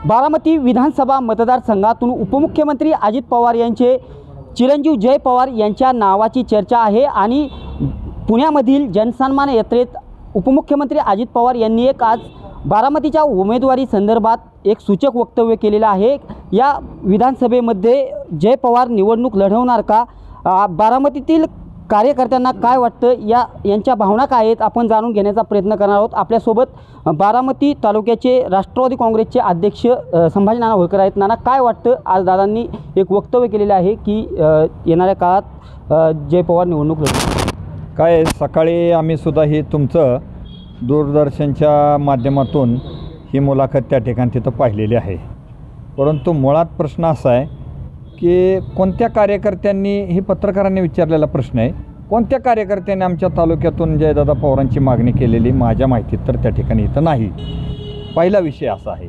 बारामती विधानसभा मतदारसंघातून उपमुख्यमंत्री अजित पवार यांचे चिरंजीव जय पवार यांच्या नावाची चर्चा आहे आणि पुण्यामधील जनसन्मान यात्रेत उपमुख्यमंत्री अजित पवार यांनी आज बारामतीच्या उमेदवारी संदर्भात एक सूचक वक्तव्य केलेलं आहे। या विधानसभेमध्ये जय पवार निवडणूक लढवणार का, बारामतीतील कार्यकर्त्यांना काय वाटतं, यांच्या भावना काय आहेत आपण जाणून घेण्याचा प्रयत्न करणार आहोत। आपल्यासोबत बारामती तालुक्याचे राष्ट्रवादी काँग्रेसचे अध्यक्ष संभाजी नाना होळकर आहेत। नाना, काय वाटतं, आज दादांनी एक वक्तव्य केलेलं आहे की येणाऱ्या काळात जय पवार निवडणूक लढवतील? काय, सकाळी आम्ही सुद्धा ही तुमचं दूरदर्शनच्या माध्यमातून ही मुलाखत त्या ठिकाणी तिथं पाहिलेली आहे, परंतु मुळात प्रश्न असा आहे की कोणत्या कार्यकर्त्यांनी, ही पत्रकारांनी विचारलेला प्रश्न आहे, कोणत्या कार्यकर्त्यांनी आमच्या तालुक्यातून जयदादा पवारांची मागणी केलेली? माझ्या माहितीत तर त्या ठिकाणी इथं नाही। पहिला विषय असा आहे।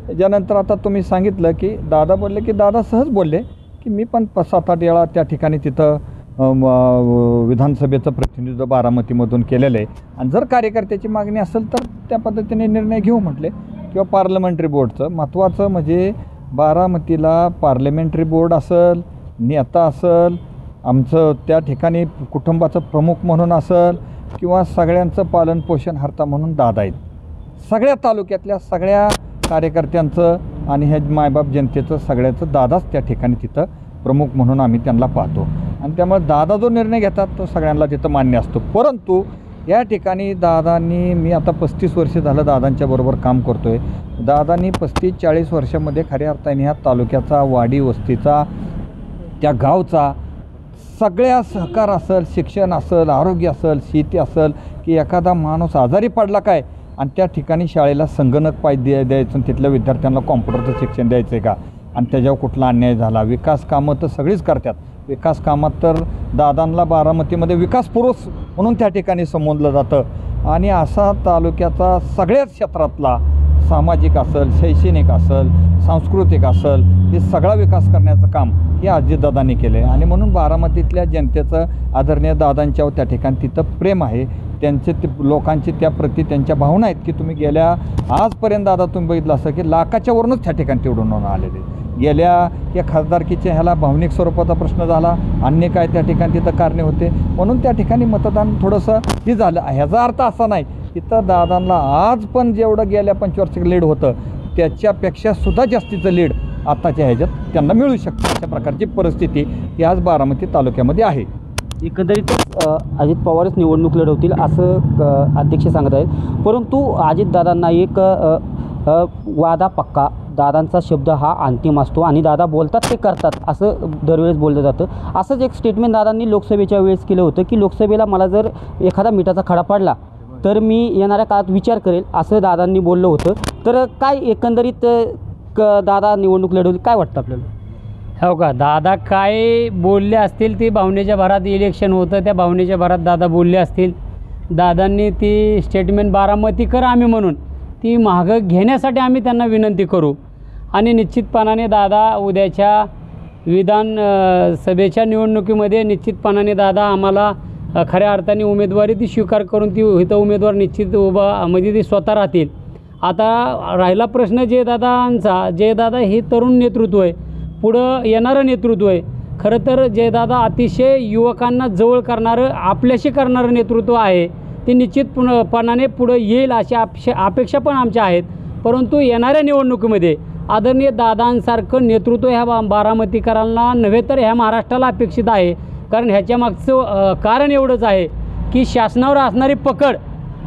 त्याच्यानंतर आता तुम्ही सांगितलं की दादा बोलले, की दादा सहज बोलले की मी पण 7-8 वेळा त्या ठिकाणी तिथं विधानसभेचं प्रतिनिधित्व बारामतीमधून केलेलं आहे आणि जर कार्यकर्त्याची मागणी असेल तर त्या पद्धतीने निर्णय घेऊ म्हटले। किंवा पार्लमेंटरी बोर्डचं महत्त्वाचं म्हणजे बारामतीला पार्लमेंटरी बोर्ड असेल, नेता असेल, आमचं त्या ठिकाणी कुटुंबाचं प्रमुख म्हणून असेल किंवा सगळ्यांचं पालनपोषण हर्ता म्हणून दादा आहेत। सगळ्या तालुक्यातल्या सगळ्या कार्यकर्त्यांचं आणि हे मायबाप जनतेचं सगळ्याचं दादाच त्या ठिकाणी तिथं प्रमुख म्हणून आम्ही त्यांना पाहतो आणि त्यामुळे दादा जो निर्णय घेतात तो सगळ्यांना तिथं मान्य असतो। परंतु या ठिकाणी दादांनी, मी आता 35 वर्ष झालं दादांच्या बरोबर काम करतो आहे, दादांनी 35-40 वर्षामध्ये खऱ्या अर्थाने ह्या तालुक्याचा, वाडी वस्तीचा, त्या गावचा सगळ्या सहकार असेल, शिक्षण असेल, आरोग्य असेल, शेती असेल, की एखादा माणूस आजारी पडला काय आणि त्या ठिकाणी शाळेला संगणक पाहिजे द्यायचं, तिथल्या विद्यार्थ्यांना कॉम्प्युटरचं शिक्षण द्यायचं आहे का, आणि त्याच्यावर कुठला अन्याय झाला? विकास कामं तर सगळीच करतात, विकास कामात तर दादांना बारामतीमध्ये विकास पुरुष म्हणून त्या ठिकाणी संबोधलं जातं आणि असा तालुक्याचा सगळ्याच क्षेत्रातला सामाजिक असेल, शैक्षणिक असेल, सांस्कृतिक असेल, हे सगळा विकास करण्याचं काम हे अजितदादांनी केलं आहे आणि म्हणून बारामतीतल्या जनतेचं आदरणीय दादांच्यावर त्या ठिकाणी तिथं प्रेम आहे, त्यांचे लोकांची त्याप्रती त्यांच्या भावना आहेत की तुम्ही गेल्या आजपर्यंत दादा तुम्ही बघितलं असं की लाखाच्या वरूनच त्या ठिकाणी तेवढून आलेले। गेल्या या खासदारकीच्या ह्याला भावनिक स्वरूपाचा प्रश्न झाला, अन्य काय त्या ठिकाणी तिथं कारणे होते, म्हणून त्या ठिकाणी मतदान थोडंसं हे झालं। ह्याचा अर्थ असा नाही इथं दादांना आज पण जेवढं गेल्या 25 वर्षाचं लीड होतं त्याच्यापेक्षा सुद्धा जास्तीचं लीड आत्ताच्या ह्याच्यात त्यांना मिळू शकतं। अशा प्रकारची परिस्थिती ही आज बारामती तालुक्यामध्ये आहे। एकंदरीतच अजित पवारच निवडणूक लढवतील असं अध्यक्ष सांगत आहेत, परंतु अजितदादांना एक वादा पक्का, दादांचा शब्द हा अंतिम असतो आणि दादा बोलतात ते करतात असं दरवेळेस बोललं जातं। असंच एक स्टेटमेंट दादांनी लोकसभेच्या वेळेस केलं होतं की लोकसभेला मला जर एखादा मिठाचा खडा पडला तर मी येणाऱ्या काळात विचार करेल, असं दादांनी बोललं होतं। तर काय एकंदरीत दादा निवडणूक लढवली, काय वाटतं आपल्याला? हो का, दादा काय बोलले असतील ते भावनेच्या भरात, इलेक्शन होतं त्या भावनेच्या भरात दादा बोलले असतील। दादांनी ती स्टेटमेंट बारामतीकर आम्ही म्हणून ती मागं घेण्यासाठी आम्ही त्यांना विनंती करू आणि निश्चितपणाने दादा उद्याच्या विधानसभेच्या निवडणुकीमध्ये निश्चितपणाने दादा आम्हाला खऱ्या अर्थाने उमेदवारी ती स्वीकार करून ती इथं उमेदवार निश्चित उभा म्हणजे ती स्वतः राहतील। आता राहिला प्रश्न जयदादांचा, जयदादा हे तरुण नेतृत्व आहे, पुढं येणारं नेतृत्व आहे। खरं तर जयदादा अतिशय युवकांना जवळ करणारं, आपल्याशी करणारं नेतृत्व आहे, ते निश्चितपणाने पुढं येईल अशी अपेक्षा पण आमच्या आहेत। परंतु येणाऱ्या निवडणुकीमध्ये आदरणीय दादांसारखं नेतृत्व ह्या बारामतीकरांना नव्हे तर ह्या महाराष्ट्राला अपेक्षित आहे। कारण ह्याच्या मागचं कारण एवढंच आहे की शासनावर असणारी पकड,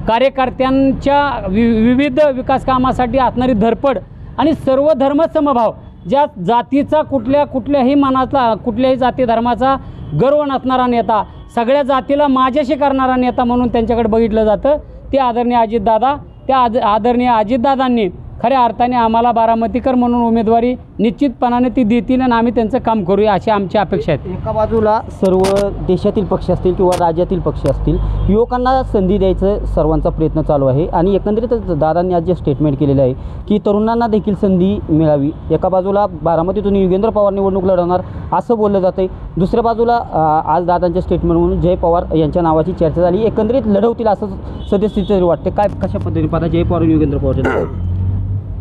कार्यकर्त्यांच्या विविध विकास कामासाठी असणारी धडपड आणि सर्व धर्म समभाव, ज्या जातीचा कुठल्याही मनातला, कुठल्याही जाती धर्माचा गर्व नसणारा नेता, सगळ्या जातीला माझ्याशी करणारा नेता म्हणून त्यांच्याकडे बघितलं जातं, ते आदरणीय अजितदादा, त्या आदरणीय अजितदादांनी खऱ्या अर्थाने आम्हाला बारामतीकर म्हणून उमेदवारी निश्चितपणाने ती देतील आणि आम्ही त्यांचं काम करूया अशी आमची अपेक्षा आहे। एका बाजूला सर्व देशातील पक्ष असतील किंवा राज्यातील पक्ष असतील, युवकांना संधी द्यायचं सर्वांचा प्रयत्न चालू आहे आणि एकंदरीतच दादांनी आज जे स्टेटमेंट केलेलं आहे की तरुणांना देखील संधी मिळावी। एका बाजूला बारामतीतून योगेंद्र पवार निवडणूक लढवणार असं बोललं जातं आहे, दुसऱ्या बाजूला आज दादांच्या स्टेटमेंट म्हणून जय पवार यांच्या नावाची चर्चा झाली। एकंदरीत लढवतील असं सद्यस्थिती वाटते, काय कशा पद्धतीने पाहता जय पवार योगेंद्र पवार?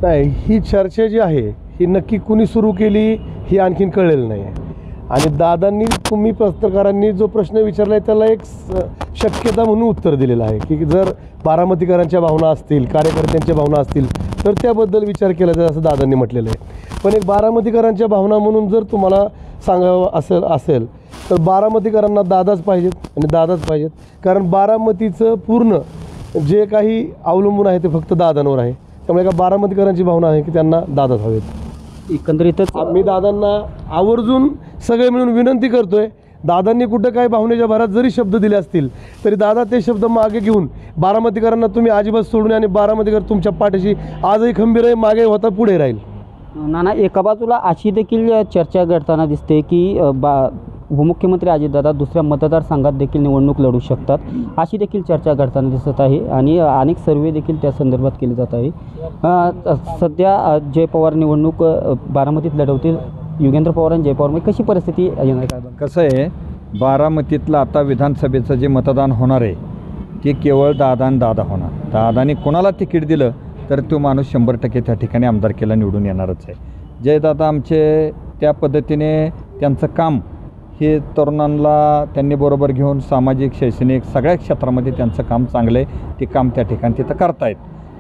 नाही, ही चर्चा जी आहे ही नक्की कुणी सुरू केली ही आणखीन कळलेलं नाही आहे. आणि दादांनी तुम्ही पत्रकारांनी जो प्रश्न विचारला आहे त्याला एक शक्यता म्हणून उत्तर दिलेलं आहे की जर बारामतीकरांच्या भावना असतील, कार्यकर्त्यांच्या भावना असतील तर त्याबद्दल विचार केला जाईल असं दादांनी म्हटलेलं आहे. पण एक बारामतीकरांच्या भावना म्हणून जर तुम्हाला सांगावं असेल तर बारामतीकरांना दादाच पाहिजेत आणि दादाच पाहिजेत. कारण बारामतीचं पूर्ण जे काही अवलंबून आहे ते फक्त दादांवर आहे. त्यामुळे एका बारामतीकरांची भावना आहे की त्यांना दादाच हवेत. एकंदरीतच मी दादांना आवर्जून सगळे मिळून विनंती करतोय, दादांनी कुठं काही भावनेच्या भरात जरी शब्द दिले असतील तरी दादा ते शब्द मागे घेऊन बारामतीकरांना तुम्ही अजिबात सोडून आणि बारामतीकर तुमच्या पाठीशी आजही खंबीर आहे, मागे होता पुढे राहील. नाना, एका बाजूला अशी देखील चर्चा घडताना दिसते की उपमुख्यमंत्री अजितदादा दुसऱ्या मतदारसंघात देखील निवडणूक लढू शकतात, अशी देखील चर्चा घडताना दिसत आहे आणि अनेक सर्वे देखील त्या संदर्भात केले जात आहे. सध्या जय पवार निवडणूक बारामतीत लढवतील, योगेंद्र पवार आणि जय पवार, मग कशी परिस्थिती येणार काय? कसं आहे, बारामतीतलं आता विधानसभेचं जे मतदान होणार आहे ते केवळ दादा आणि दादा होणार. दादाने कोणाला तिकीट दिलं तर तो माणूस 100% त्या ठिकाणी आमदारकीला निवडून येणारच आहे. जयदादा आमचे त्या पद्धतीने त्यांचं काम हे तरुणांना त्यांनी बरोबर घेऊन सामाजिक, शैक्षणिक सगळ्या क्षेत्रामध्ये त्यांचं काम चांगलं आहे. ते काम त्या ठिकाणी तिथं करतायत.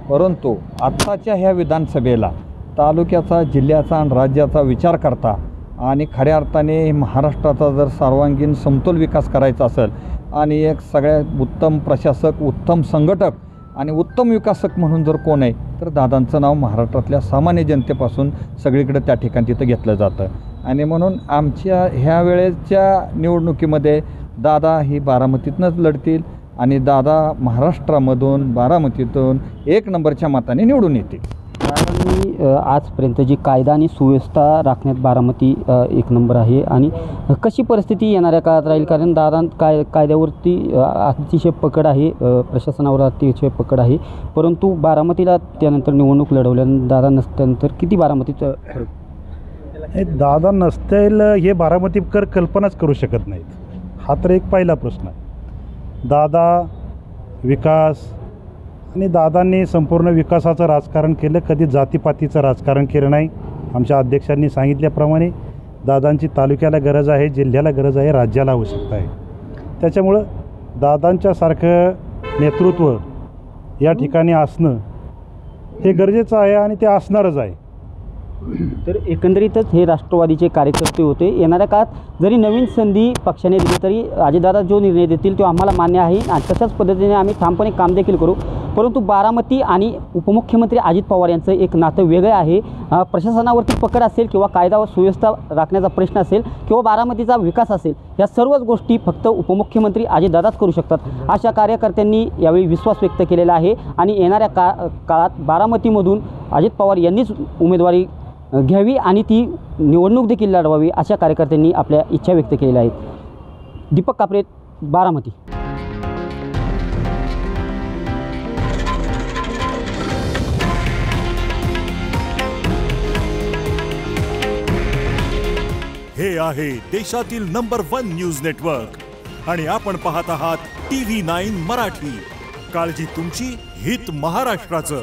परंतु आत्ताच्या ह्या विधानसभेला तालुक्याचा, जिल्ह्याचा आणि राज्याचा विचार करता आणि खऱ्या अर्थाने महाराष्ट्राचा जर सर्वांगीण समतोल विकास करायचा असेल आणि एक सगळ्यात उत्तम प्रशासक, उत्तम संघटक आणि उत्तम विकासक म्हणून जर कोण आहे तर दादांचं नाव महाराष्ट्रातल्या सामान्य जनतेपासून सगळीकडे त्या ठिकाणी तिथं घेतलं जातं. आणि म्हणून आमच्या ह्या वेळेच्या निवडणुकीमध्ये दादा ही बारामतीतनंच लढतील आणि दादा महाराष्ट्रामधून, बारामतीतून 1 नंबरच्या मताने निवडून येतील. कारण आजपर्यंत जी कायदा आणि सुव्यवस्था राखण्यात बारामती 1 नंबर आहे. आणि कशी परिस्थिती येणाऱ्या काळात राहील? कारण दादा कायद्यावरती अतिशय पकड आहे, प्रशासनावर अतिशय पकड आहे, परंतु बारामतीला त्यानंतर निवडणूक लढवल्यानंतर दादा नसल्यानंतर किती बारामतीचं दादा नसतील हे बारामतीकर कल्पनाच करू शकत नाहीत. हा तर एक पहिला प्रश्न आहे. दादा विकास आणि दादांनी संपूर्ण विकासाचं राजकारण केलं, कधी जातीपातीचं राजकारण केलं नाही. आमच्या अध्यक्षांनी सांगितल्याप्रमाणे दादांची तालुक्याला गरज आहे, जिल्ह्याला गरज आहे, राज्याला आवश्यकता आहे. त्याच्यामुळं दादांच्यासारखं नेतृत्व या ठिकाणी असणं हे गरजेचं आहे आणि ते असणारच आहे. तर एकंदरीतच हे राष्ट्रवादीचे कार्यकर्ते होते. येणाऱ्या काळात जरी नवीन संधी पक्षाने दिली तरी अजितदादा जो निर्णय देतील तो आम्हाला मान्य आहे आणि तशाच पद्धतीने आम्ही ठामपणे काम देखील करू. परंतु बारामती आणि उपमुख्यमंत्री अजित पवार यांचं एक नातं वेगळं आहे. प्रशासनावरती पकड असेल किंवा कायदा व सुव्यवस्था राखण्याचा प्रश्न असेल किंवा बारामतीचा विकास असेल, या सर्वच गोष्टी फक्त उपमुख्यमंत्री अजितदादाच करू शकतात, अशा कार्यकर्त्यांनी यावेळी विश्वास व्यक्त केलेला आहे. आणि येणाऱ्या काळात बारामतीमधून अजित पवार यांनीच उमेदवारी घ्यावी आणि ती निवडणूक देखील लढवावी, अशा कार्यकर्त्यांनी आपल्या इच्छा व्यक्त केलेल्या आहेत. दीपक कापरे, बारामती. हे आहे देशातील नंबर 1 न्यूज नेटवर्क आणि आपण पाहत आहात TV9 मराठी. काळजी तुमची, हित महाराष्ट्राचं.